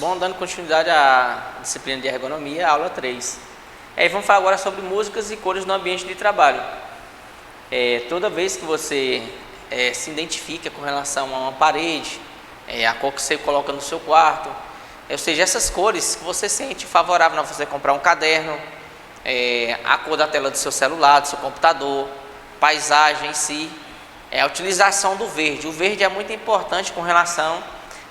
som, dando continuidade à disciplina de ergonomia, aula 3. Vamos falar agora sobre músicas e cores no ambiente de trabalho. Toda vez que você se identifica com relação a uma parede, a cor que você coloca no seu quarto, ou seja, essas cores que você sente favorável a você comprar um caderno, a cor da tela do seu celular, do seu computador, paisagem em si, a utilização do verde. O verde é muito importante com relação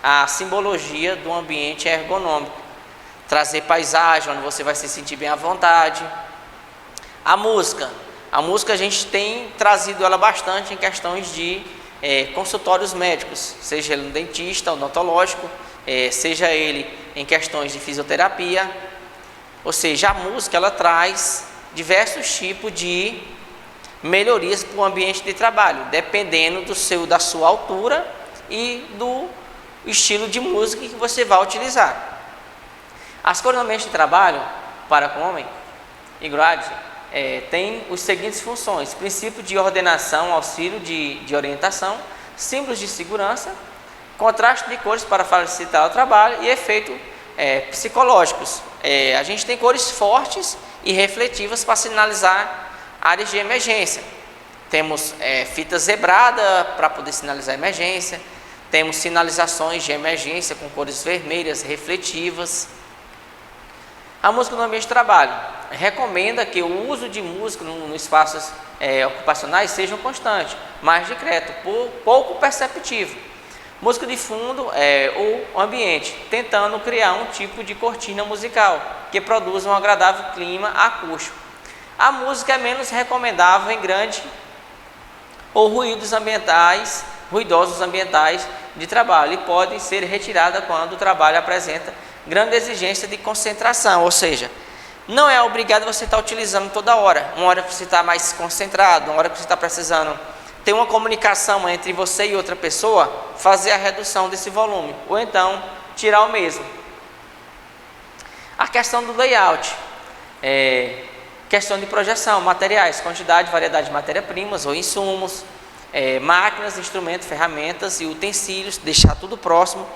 à simbologia do ambiente ergonômico. Trazer paisagem, onde você vai se sentir bem à vontade. A música a gente tem trazido ela bastante em questões de consultórios médicos, seja ele um dentista, odontológico, seja ele em questões de fisioterapia. Ou seja, a música ela traz diversos tipos de melhorias para o ambiente de trabalho, dependendo da sua altura e do estilo de música que você vai utilizar. As cores no ambiente de trabalho, para com homem e grade, tem as seguintes funções: princípio de ordenação, auxílio de orientação, símbolos de segurança, contraste de cores para facilitar o trabalho e efeitos psicológicos. A gente tem cores fortes e refletivas para sinalizar áreas de emergência. Temos fita zebrada para poder sinalizar a emergência. Temos sinalizações de emergência com cores vermelhas refletivas. A música no ambiente de trabalho recomenda que o uso de música no espaços ocupacionais seja constante, mais discreto, pouco perceptível. Música de fundo ou ambiente, tentando criar um tipo de cortina musical que produza um agradável clima acústico. A música é menos recomendável em grande ou ruidosos ambientais de trabalho e pode ser retirada quando o trabalho apresenta grande exigência de concentração, ou seja, não é obrigado você estar utilizando toda hora. Uma hora que você está mais concentrado, uma hora que você está precisando ter uma comunicação entre você e outra pessoa, fazer a redução desse volume, ou então tirar o mesmo. A questão do layout, questão de projeção, materiais, quantidade, variedade de matéria-primas ou insumos, máquinas, instrumentos, ferramentas e utensílios, deixar tudo próximo.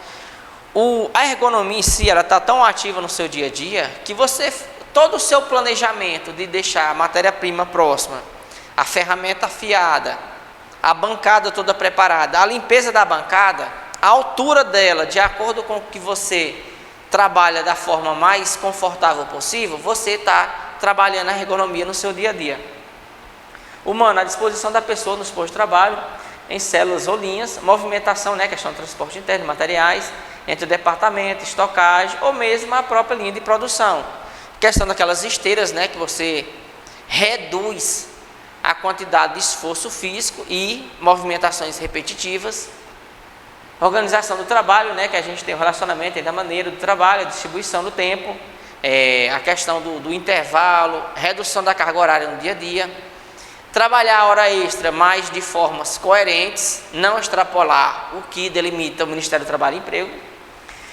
A ergonomia em si, ela está tão ativa no seu dia a dia, que todo o seu planejamento de deixar a matéria-prima próxima, a ferramenta afiada, a bancada toda preparada, a limpeza da bancada, a altura dela, de acordo com o que você trabalha da forma mais confortável possível, você está trabalhando a ergonomia no seu dia a dia. À disposição da pessoa nos postos de trabalho, em células ou linhas, movimentação, questão de transporte interno de materiais, entre o departamento, estocagem ou mesmo a própria linha de produção. Questão daquelas esteiras, que você reduz a quantidade de esforço físico e movimentações repetitivas. Organização do trabalho, que a gente tem o relacionamento entre a maneira do trabalho, a distribuição do tempo, a questão do intervalo, redução da carga horária no dia a dia. Trabalhar a hora extra, mas de formas coerentes, não extrapolar o que delimita o Ministério do Trabalho e Emprego.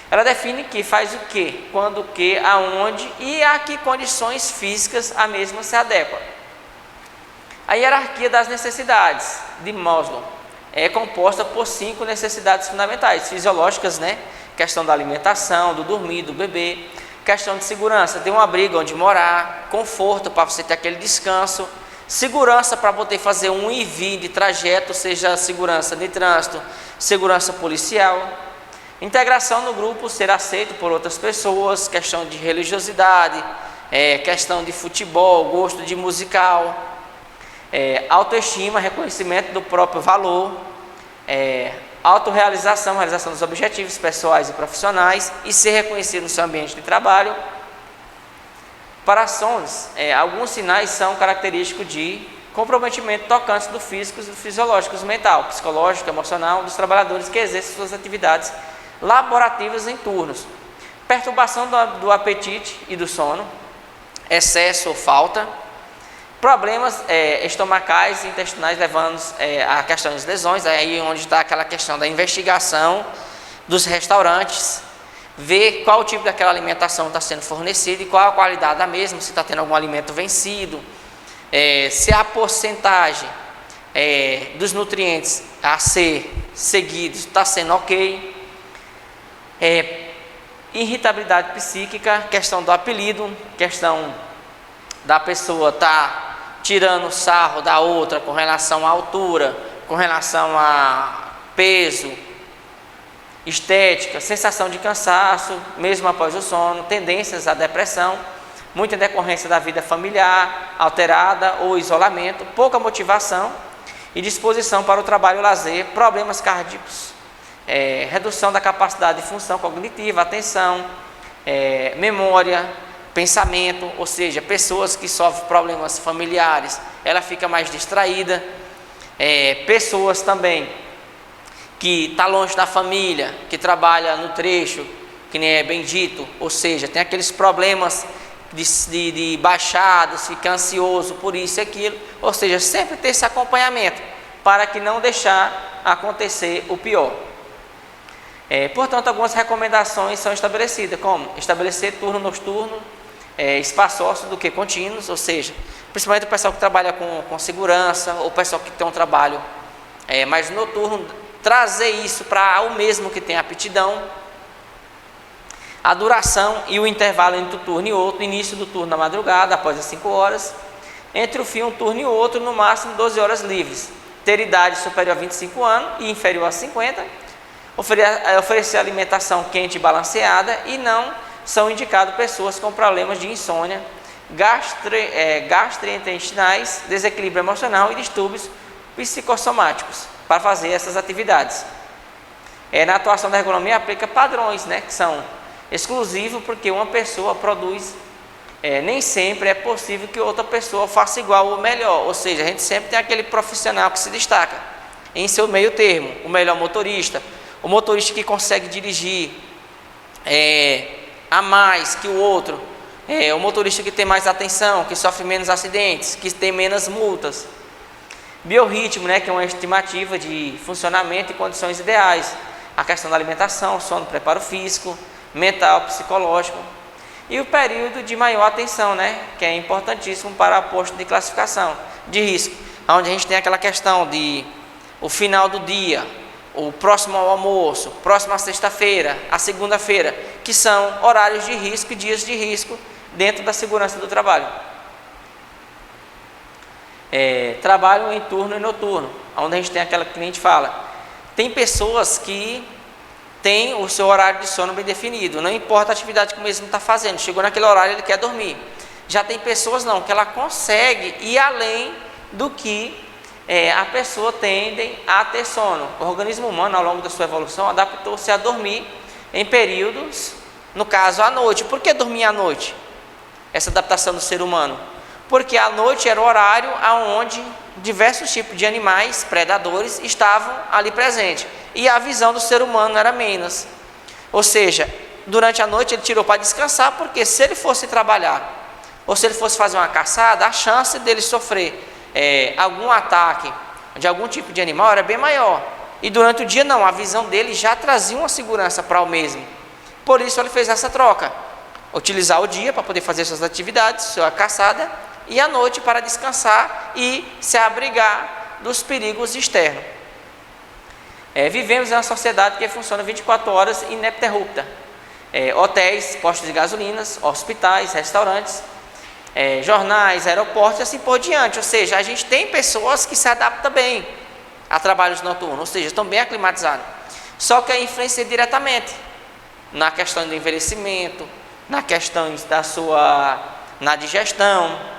Ela define que faz o quê, quando o quê, aonde e a que condições físicas a mesma se adequa. A hierarquia das necessidades de Maslow é composta por 5 necessidades fundamentais, fisiológicas, questão da alimentação, do dormir, do beber, questão de segurança, ter um abrigo onde morar, conforto para você ter aquele descanso, segurança para poder fazer um ir e vir de trajeto, seja segurança de trânsito, segurança policial, integração no grupo, ser aceito por outras pessoas, questão de religiosidade, questão de futebol, gosto de musical, autoestima, reconhecimento do próprio valor, autorrealização, realização dos objetivos pessoais e profissionais e ser reconhecido no seu ambiente de trabalho. Para sons, alguns sinais são característicos de comprometimento tocantes do físico, do fisiológico, mental, psicológico, emocional dos trabalhadores que exercem suas atividades laborativas em turnos. Perturbação do apetite e do sono, excesso ou falta, problemas estomacais e intestinais levando a questões de lesões, aí onde está aquela questão da investigação dos restaurantes, ver qual tipo daquela alimentação está sendo fornecida e qual a qualidade da mesma, se está tendo algum alimento vencido, se a porcentagem dos nutrientes a ser seguidos está sendo ok, irritabilidade psíquica, questão do apelido, questão da pessoa estar tirando sarro da outra com relação à altura, com relação a peso, estética, sensação de cansaço, mesmo após o sono, tendências à depressão, muita decorrência da vida familiar alterada ou isolamento, pouca motivação e disposição para o trabalho e lazer, problemas cardíacos, redução da capacidade de função cognitiva, atenção, memória, pensamento, ou seja, pessoas que sofrem problemas familiares, ela fica mais distraída, pessoas também que está longe da família, que trabalha no trecho, que nem é bem dito, ou seja, tem aqueles problemas de baixadas, fica ansioso por isso e aquilo, ou seja, sempre ter esse acompanhamento, para que não deixar acontecer o pior. Portanto, algumas recomendações são estabelecidas, como estabelecer turno noturno, espaçosos do que contínuos, ou seja, principalmente o pessoal que trabalha com segurança, ou o pessoal que tem um trabalho mais noturno, trazer isso para o mesmo que tem aptidão, a duração e o intervalo entre um turno e outro, início do turno na madrugada, após as 5 horas, entre o fim um turno e outro, no máximo 12 horas livres, ter idade superior a 25 anos e inferior a 50, oferecer alimentação quente e balanceada, e não são indicadas pessoas com problemas de insônia, gastrointestinais, desequilíbrio emocional e distúrbios psicossomáticos, para fazer essas atividades. Na atuação da ergonomia aplica padrões, que são exclusivos, porque uma pessoa produz, nem sempre é possível que outra pessoa faça igual ou melhor, ou seja, a gente sempre tem aquele profissional que se destaca em seu meio termo, o melhor motorista, o motorista que consegue dirigir a mais que o outro, o motorista que tem mais atenção, que sofre menos acidentes, que tem menos multas. Biorritmo, que é uma estimativa de funcionamento e condições ideais, a questão da alimentação, sono, preparo físico, mental, psicológico, e o período de maior atenção, que é importantíssimo para posto de classificação de risco, onde a gente tem aquela questão de o final do dia, o próximo ao almoço, próxima sexta-feira, a segunda-feira, que são horários de risco e dias de risco dentro da segurança do trabalho. Trabalho em turno e noturno, onde a gente tem aquela que a gente fala, tem pessoas que têm o seu horário de sono bem definido, não importa a atividade que o mesmo está fazendo, chegou naquele horário ele quer dormir. Já tem pessoas não, que ela consegue ir além do que a pessoa tende a ter sono. O organismo humano, ao longo da sua evolução, adaptou-se a dormir em períodos, no caso à noite. Por que dormir à noite? Essa adaptação do ser humano, porque a noite era o horário onde diversos tipos de animais predadores estavam ali presentes, e a visão do ser humano era menos, ou seja, durante a noite ele tirou para descansar, porque se ele fosse trabalhar, ou se ele fosse fazer uma caçada, a chance dele sofrer algum ataque de algum tipo de animal era bem maior, e durante o dia não, a visão dele já trazia uma segurança para o mesmo, por isso ele fez essa troca, utilizar o dia para poder fazer suas atividades, sua caçada, e à noite para descansar e se abrigar dos perigos externos. Vivemos em uma sociedade que funciona 24 horas ininterrupta. Hotéis, postos de gasolinas, hospitais, restaurantes, jornais, aeroportos e assim por diante. Ou seja, a gente tem pessoas que se adaptam bem a trabalhos noturnos, ou seja, estão bem aclimatizados. Só que influencia diretamente na questão do envelhecimento, na questão na digestão,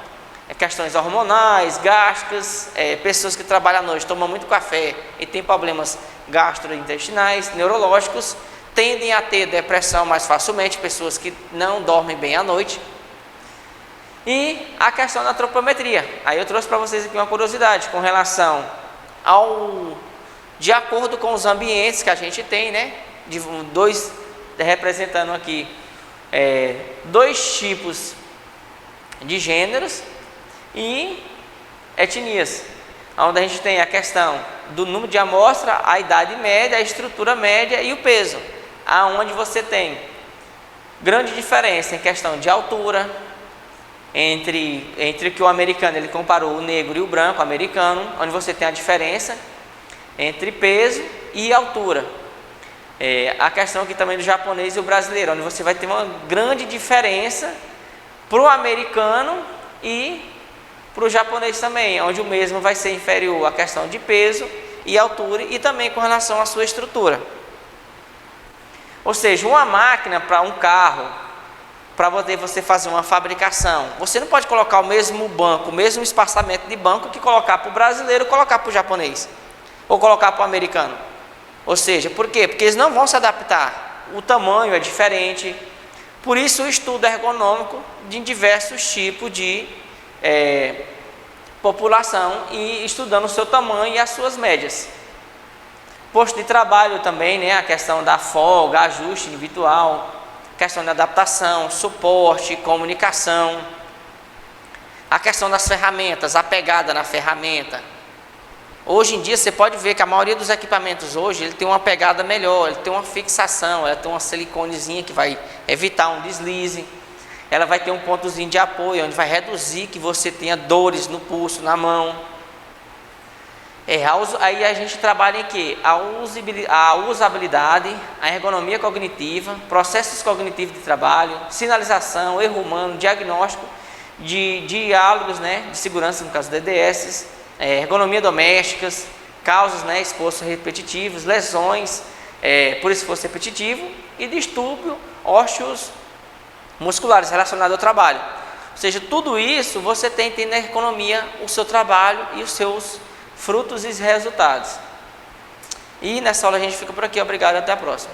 questões hormonais, gástricas, pessoas que trabalham à noite, tomam muito café e têm problemas gastrointestinais, neurológicos, tendem a ter depressão mais facilmente, pessoas que não dormem bem à noite. E a questão da antropometria, aí eu trouxe para vocês aqui uma curiosidade com relação de acordo com os ambientes que a gente tem, representando aqui dois tipos de gêneros e etnias, onde a gente tem a questão do número de amostra, a idade média, a estrutura média e o peso, aonde você tem grande diferença em questão de altura, entre que o americano, ele comparou o negro e o branco americano, onde você tem a diferença entre peso e altura. A questão aqui também do japonês e o brasileiro, onde você vai ter uma grande diferença para o americano e para o japonês também, onde o mesmo vai ser inferior à questão de peso e altura e também com relação à sua estrutura. Ou seja, uma máquina para um carro, para poder você fazer uma fabricação, você não pode colocar o mesmo banco, o mesmo espaçamento de banco que colocar para o brasileiro, colocar para o japonês ou colocar para o americano. Ou seja, por quê? Porque eles não vão se adaptar, o tamanho é diferente. Por isso o estudo ergonômico de diversos tipos de população e estudando o seu tamanho e as suas médias. Posto de trabalho também, né? A questão da folga, ajuste individual, questão de adaptação, suporte, comunicação, a questão das ferramentas, a pegada na ferramenta. Hoje em dia você pode ver que a maioria dos equipamentos hoje ele tem uma pegada melhor, ele tem uma fixação, ela tem uma siliconezinha que vai evitar um deslize, ela vai ter um pontozinho de apoio onde vai reduzir que você tenha dores no pulso, na mão. Aí a gente trabalha em que? A usabilidade, a ergonomia cognitiva, processos cognitivos de trabalho, sinalização, erro humano, diagnóstico de diálogos, né, de segurança, no caso DDS, ergonomia domésticas, causas, né, esforços repetitivos, lesões por esforço repetitivo e distúrbio ósseos musculares relacionados ao trabalho. Ou seja, tudo isso você tem na ergonomia o seu trabalho e os seus frutos e resultados. E nessa aula a gente fica por aqui. Obrigado, até a próxima.